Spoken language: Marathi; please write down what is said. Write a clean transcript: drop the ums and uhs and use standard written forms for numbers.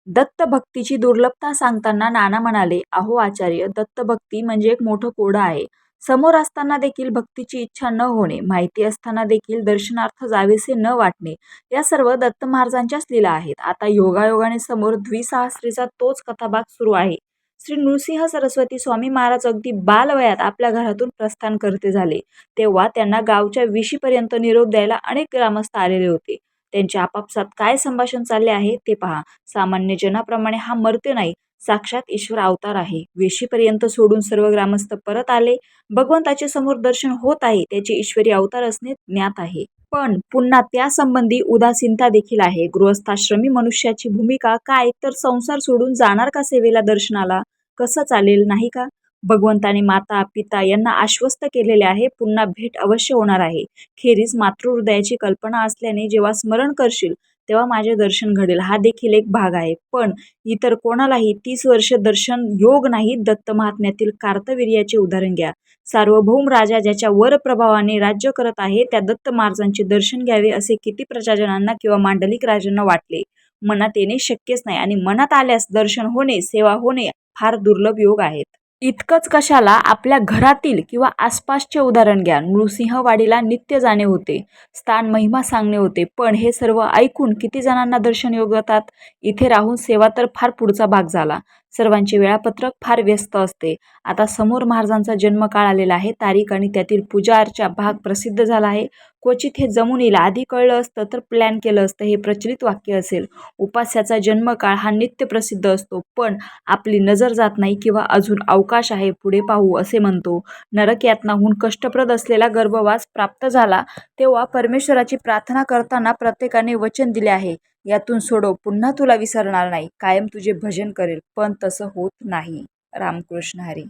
दत्तभक्तीची दुर्लभता सांगताना नाना म्हणाले, अहो आचार्य, दत्तभक्ती म्हणजे एक मोठं कोडं आहे. समोर असताना देखील भक्तीची इच्छा न होणे, माहिती असताना देखील दर्शनार्थ जावेसे न वाटणे, या सर्व दत्त महाराजांच्याच लीला आहेत. आता योगायोगाने समोर द्विसहस्रीचा तोच कथाभाग सुरू आहे. श्री नृसिंह सरस्वती स्वामी महाराज अगदी बालवयात आपल्या घरातून प्रस्थान करते झाले, तेव्हा त्यांना गावच्या विशीपर्यंत निरोप द्यायला अनेक ग्रामस्थ आलेले होते. त्यांचे आपापसात काय संभाषण चालले आहे ते पहा. सामान्य जनाप्रमाणे हा मर्त्य नाही, साक्षात ईश्वर अवतार आहे. वेशीपर्यंत सोडून सर्व ग्रामस्थ परत आले. भगवंताचे समोर दर्शन होत आहे, त्याचे ईश्वरी अवतार असणे ज्ञात आहे. पण पुन्हा त्यासंबंधी उदासीनता देखील आहे. गृहस्थाश्रमी मनुष्याची भूमिका काय, तर संसार सोडून जाणार का सेवेला, दर्शनाला? कसं चालेल, नाही का? भगवंताने माता पिता यांना आश्वस्त केलेले आहे, पुन्हा भेट अवश्य होणार आहे. खेरीज मातृहृदयाची कल्पना असल्याने जेव्हा स्मरण करशील तेव्हा माझे दर्शन घडेल, हा देखील एक भाग आहे. पण इतर कोणालाही 30 वर्ष दर्शन योग नाही. दत्त महात्म्यातील कार्तवीर्याचे उदाहरण घ्या. सार्वभौम राजा ज्याच्या वर प्रभावाने राज्य करत आहे, त्या दत्त महाराजांचे दर्शन घ्यावे असे किती प्रजाजनांना किंवा मांडलिक राजांना वाटले. मनात येणे शक्यच नाही, आणि मनात आल्यास दर्शन होणे, सेवा होणे फार दुर्लभ योग आहेत. इतकंच कशाला, आपल्या घरातील किंवा आसपासचे उदाहरण घ्या. नृसिंहवाडीला नित्य जाणे होते, स्थान महिमा सांगणे होते, पण हे सर्व ऐकून किती जणांना दर्शन योग होतात? इथे राहून सेवा तर फार पुढचा भाग झाला. सर्वांचे वेळापत्रक फार व्यस्त असते. आता समोर महाराजांचा जन्मकाळ आलेला आहे, तारीख आणि त्यातील पूजा अर्चा भाग प्रसिद्ध झाला आहे. क्वचित हे जमून येईल. आधी कळलं असतं तर प्लॅन केलं असतं, हे प्रचलित वाक्य असेल. उपास्याचा जन्मकाळ हा नित्य प्रसिद्ध असतो, पण आपली नजर जात नाही किंवा अजून अवकाश आहे, पुढे पाहू असे म्हणतो. नरक यातनाहून कष्टप्रद असलेला गर्भवास प्राप्त झाला तेव्हा परमेश्वराची प्रार्थना करताना प्रत्येकाने वचन दिले आहे, यातून सोडव, पुन्हा तुला विसरणार नाही, कायम तुझे भजन करेल. पण तसं होत नाही. रामकृष्ण हरी.